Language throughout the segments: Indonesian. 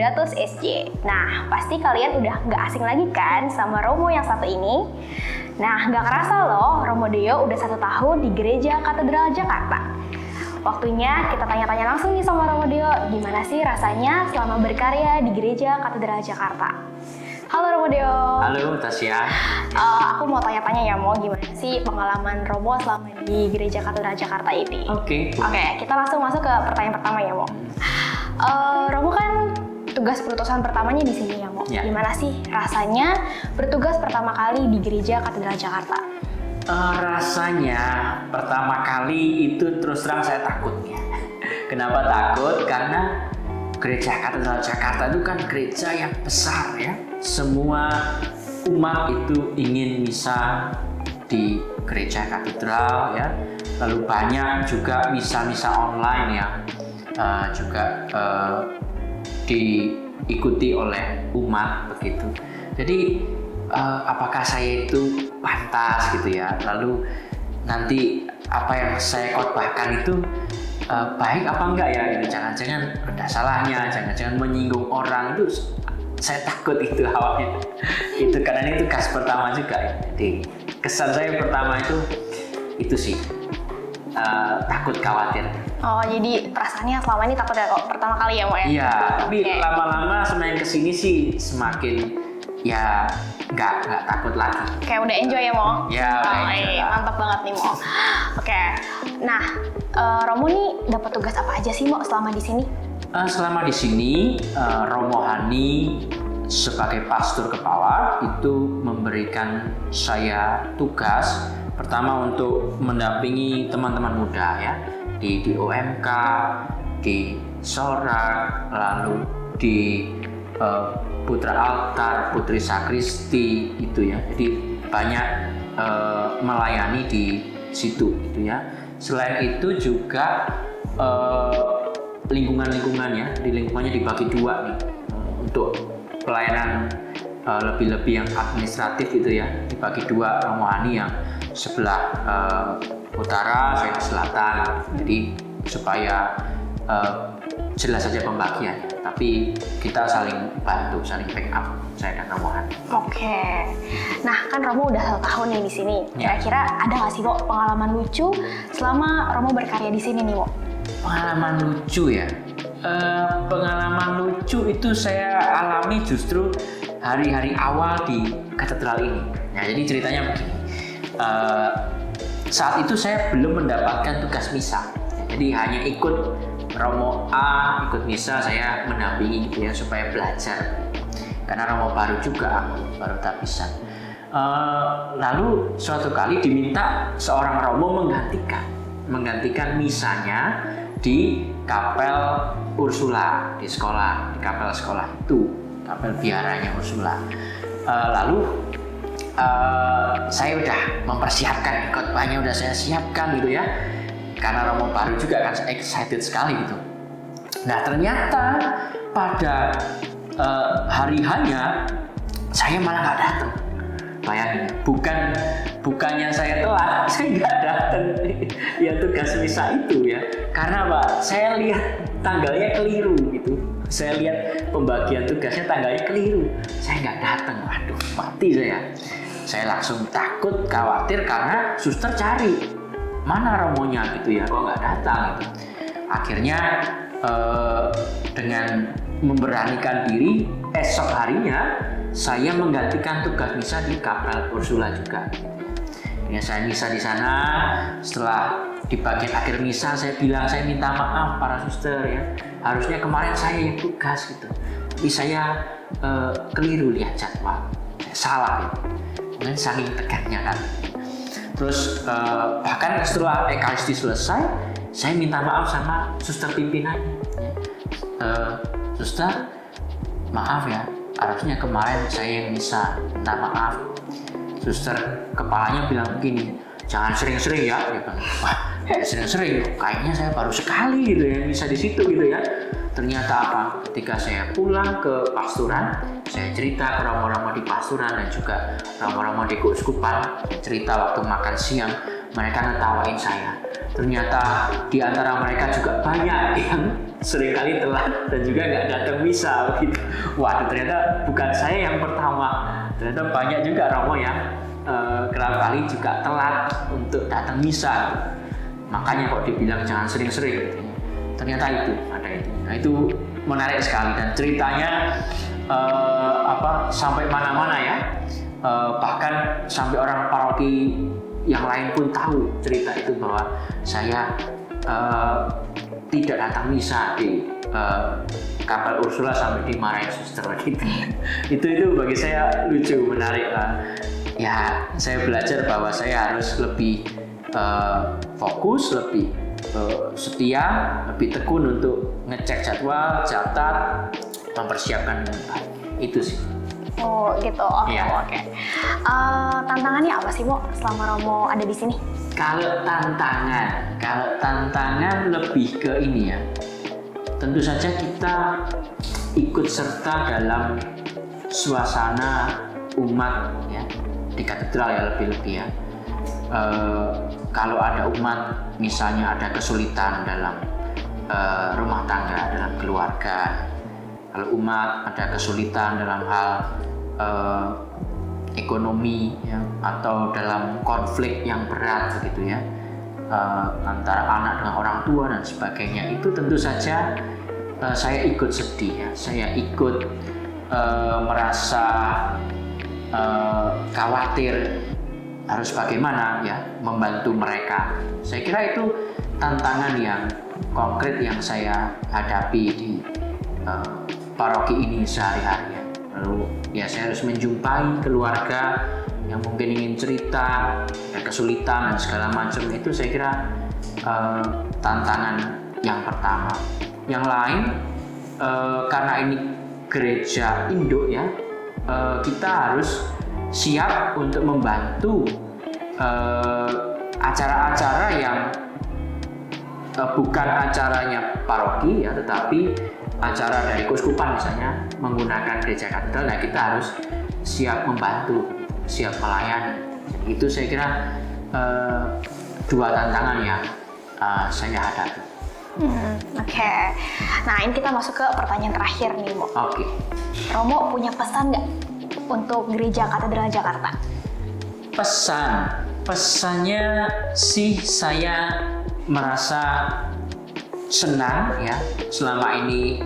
Deodatus SJ. Nah, pasti kalian udah nggak asing lagi kan sama Romo yang satu ini? Nah, nggak kerasa loh, Romo Deo udah 1 tahun di Gereja Katedral Jakarta. Waktunya kita tanya-tanya langsung nih sama Romo Deo, gimana sih rasanya selama berkarya di Gereja Katedral Jakarta? Halo Romo Deo. Halo Tasya. Aku mau tanya-tanya ya Mo, gimana sih pengalaman Romo selama di Gereja Katedral Jakarta ini? Oke, kita langsung masuk ke pertanyaan pertama ya Mo. Romo kan tugas perutusan pertamanya di sini ya Mo. Ya. Gimana sih rasanya bertugas pertama kali di Gereja Katedral Jakarta? Rasanya pertama kali itu terus terang saya takut ya. Kenapa takut? Karena Gereja Katedral Jakarta itu kan gereja yang besar ya. Semua umat itu ingin misa di Gereja Katedral ya. Lalu banyak juga misa-misa online yang juga diikuti oleh umat begitu. Jadi apakah saya itu pantas gitu ya? Lalu nanti apa yang saya khotbahkan itu baik apa enggak ya? Jangan-jangan ada salahnya, jangan-jangan menyinggung orang, itu saya takut itu awalnya. Itu karena ini tugas pertama juga ya. Jadi kesan saya pertama itu sih takut, khawatir. Oh, jadi perasaannya selama ini takut ya kok pertama kali ya Mo ya? Iya, tapi lama-lama semakin kesini sih semakin ya nggak takut lagi. Kayak udah enjoy ya Mo? Ya, udah enjoy. Mantap banget nih Mo. Oke, nah Romo nih dapat tugas apa aja sih Mo selama di sini? Selama di sini, Romo Hani sebagai pastor kepala itu memberikan saya tugas pertama untuk mendampingi teman-teman muda ya di OMK, di Sorak, lalu di Putra Altar, Putri Sakristi itu ya. Jadi banyak melayani di situ gitu ya. Selain itu juga lingkungan-lingkungan ya, di lingkungannya dibagi 2 nih untuk pelayanan lebih-lebih yang administratif itu ya, dibagi 2, Romo Hani yang sebelah utara, saya ke selatan. Jadi supaya jelas saja pembagiannya, tapi kita saling bantu, saling backup, saya dan Romo Hani. Oke, nah kan Romo udah 1 tahun nih di sini. Kira-kira ada nggak sih Mo pengalaman lucu selama Romo berkarya di sini nih Mo? Pengalaman lucu ya, pengalaman lucu itu saya alami justru hari-hari awal di katedral ini. Nah, jadi ceritanya begini, saat itu saya belum mendapatkan tugas misa, jadi hanya ikut Romo A, ikut misa, saya mendampingi gitu ya supaya belajar. Karena Romo baru juga, baru tabisan. Lalu suatu kali diminta seorang Romo menggantikan misanya di kapel Ursula di sekolah, di kapel sekolah itu, kapel biaranya Ursula. Lalu saya udah mempersiapkan khotbahnya, udah saya siapkan gitu ya, karena Romo baru juga kan, excited sekali gitu. Nah ternyata pada hari hanya saya malah nggak datang. Bayangin, bukannya saya telat, saya nggak datang ya tugas misa itu ya. Karena Pak, saya lihat tanggalnya keliru gitu. Saya lihat pembagian tugasnya tanggalnya keliru. Saya nggak datang, waduh mati saya. Saya langsung takut, khawatir karena suster cari mana Romonya gitu ya, kok nggak datang gitu. Akhirnya dengan memberanikan diri, esok harinya saya menggantikan tugas misa di kapel Ursula juga. Ya, saya misa di sana. Setelah di bagian akhir misa saya bilang, saya minta maaf para suster ya. Harusnya kemarin saya yang tugas gitu. Tapi saya keliru lihat jadwal. Saya salah gitu. Kemudian saking tegaknya kan. Terus bahkan setelah Ekaristi selesai, saya minta maaf sama suster pimpinannya. Suster, maaf ya. Harusnya kemarin saya yang bisa, minta maaf. Suster kepalanya bilang begini, jangan sering-sering ya. Dia bilang, wah sering-sering, kayaknya saya baru sekali gitu ya bisa di situ gitu ya. Ternyata apa? Ketika saya pulang ke pasturan, saya cerita ke romo-romo di pasturan dan juga romo-romo di keuskupan, cerita waktu makan siang, mereka ngetawain saya. Ternyata di antara mereka juga banyak yang seringkali telat dan juga nggak datang misa gitu. Wah, ternyata bukan saya yang pertama, ternyata banyak juga Romo yang kerap kali juga telat untuk datang misa. Makanya kok dibilang jangan sering-sering. Ternyata itu ada itu. Nah, itu menarik sekali dan ceritanya sampai mana-mana ya. Bahkan sampai orang paroki yang lain pun tahu cerita itu bahwa saya tidak datang misa di kapal Ursula sampai dimarahin suster gitu. itu bagi saya lucu, menarik. Ya saya belajar bahwa saya harus lebih fokus, lebih setia, lebih tekun untuk ngecek jadwal, catat, mempersiapkan dengan baik. Itu sih. Oh gitu, oke. Iya. Oke. Tantangannya apa sih, Mo, selama Romo ada di sini? Kalau tantangan lebih ke ini ya. Tentu saja kita ikut serta dalam suasana umat ya di katedral ya, lebih-lebih ya. Kalau ada umat misalnya ada kesulitan dalam rumah tangga, dalam keluarga, kalau umat ada kesulitan dalam hal ekonomi ya, atau dalam konflik yang berat begitu ya, antara anak dengan orang tua dan sebagainya, itu tentu saja saya ikut sedih ya, saya ikut merasa khawatir harus bagaimana ya membantu mereka. Saya kira itu tantangan yang konkret yang saya hadapi di paroki ini sehari-hari ya. Lalu ya saya harus menjumpai keluarga yang mungkin ingin cerita, ada kesulitan dan segala macam. Itu saya kira tantangan yang pertama. Yang lain karena ini gereja induk ya, kita harus siap untuk membantu acara-acara yang bukan acaranya paroki ya, tetapi acara dari keuskupan misalnya menggunakan gereja katedral. Nah, kita harus siap membantu, siap melayani. Itu saya kira dua tantangan yang saya hadapi. Oke. Nah, ini kita masuk ke pertanyaan terakhir nih, Mo. Oke. Romo punya pesan nggak untuk gereja katedral Jakarta? Pesannya sih saya merasa senang ya selama ini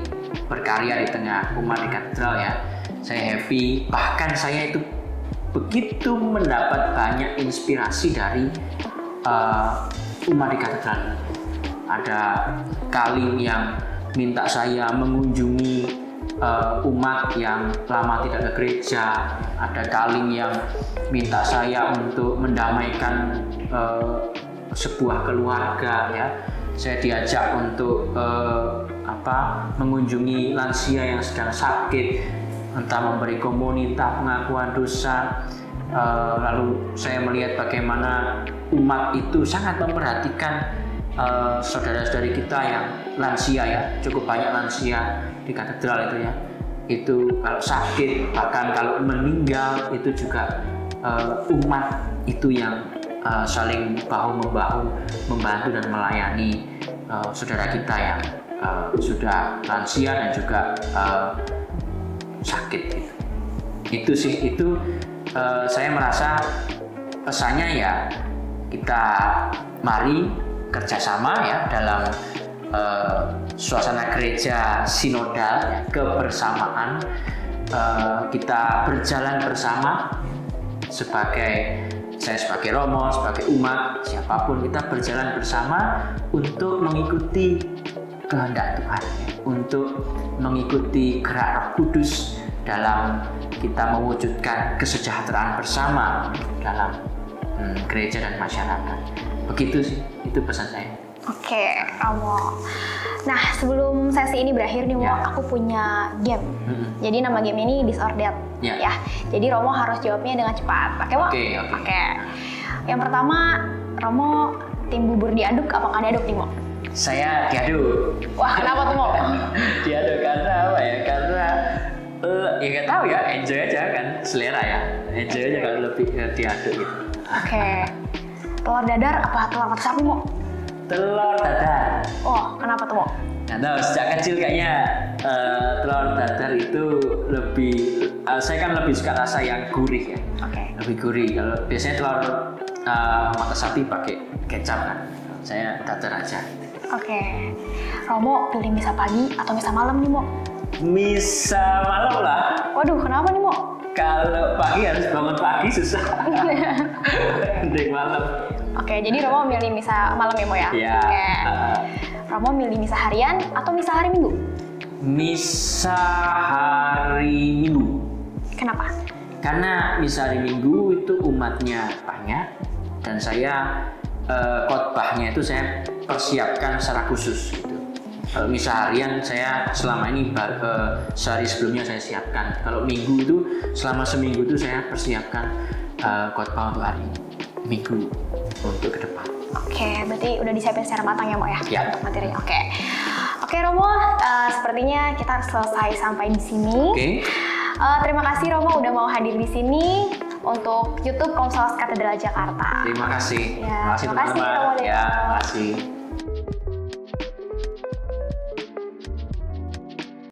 berkarya di tengah umat di katedral ya. Saya happy, bahkan saya itu begitu mendapat banyak inspirasi dari umat di katedral. Ada kaling yang minta saya mengunjungi umat yang lama tidak ke gereja, ada kaling yang minta saya untuk mendamaikan sebuah keluarga ya. Saya diajak untuk mengunjungi lansia yang sedang sakit, entah memberi komuni, entah pengakuan dosa. Lalu saya melihat bagaimana umat itu sangat memperhatikan saudara-saudari kita yang lansia ya, cukup banyak lansia di katedral itu ya. Itu kalau sakit, bahkan kalau meninggal, itu juga umat itu yang saling bahu-membahu membantu dan melayani saudara kita yang sudah lansia dan juga sakit. Itu sih, itu saya merasa pesannya ya, kita mari kerjasama ya dalam suasana gereja sinodal ya, kebersamaan. Kita berjalan bersama saya sebagai Romo, sebagai umat, siapapun kita berjalan bersama untuk mengikuti kehendak Tuhan, untuk mengikuti gerak Roh Kudus dalam kita mewujudkan kesejahteraan bersama dalam gereja dan masyarakat. Begitu sih, itu pesan saya. Oke, Romo. Nah, sebelum sesi ini berakhir nih, Mo, aku punya game. Jadi nama game ini disordered ya. Jadi Romo harus jawabnya dengan cepat. Oke, Mo? Oke. Yang pertama, Romo tim bubur diaduk apa nggak diaduk nih, Mo? Saya diaduk. Wah, kenapa tuh, Mo? Diaduk karena apa ya? Karena ya nggak tahu ya, enjoy aja kan, selera ya. Enjoy aja kalau lebih diaduk gitu. Oke. Telur dadar apa telur mata sapi, Mo? Telur dadar. Oh, kenapa tuh, Mo? Nggak tahu, sejak kecil kayaknya telur dadar itu lebih, saya kan lebih suka rasa yang gurih ya. Oke. Lebih gurih. Kalau biasanya telur mata sapi pakai kecap kan. Saya dadar aja. Oke. Romo pilih misa pagi atau misa malam nih, Mo? Misa malam lah. Waduh, kenapa nih, Mo? Kalau pagi harus bangun pagi susah. Mending malam. Oke, jadi Romo milih misa malam ya, Mo ya? Iya. Oke. Romo milih misa harian atau misa hari Minggu? Misa hari Minggu. Kenapa? Karena misa hari Minggu itu umatnya banyak dan saya khotbahnya itu saya persiapkan secara khusus gitu. Kalau misa harian saya selama ini sehari sebelumnya saya siapkan. Kalau Minggu itu selama seminggu itu saya persiapkan khotbah untuk hari Minggu untuk ke depan. Oke, berarti udah disiapin secara matang ya, Mo ya? Ya. Untuk materinya. Oke. Oke, Romo, sepertinya kita harus selesai sampai di sini. Oke. Terima kasih Romo udah mau hadir di sini untuk YouTube Komsel Katedral Jakarta. Terima kasih. Ya, terima kasih, teman-teman. Romo Deo. Ya, terima kasih.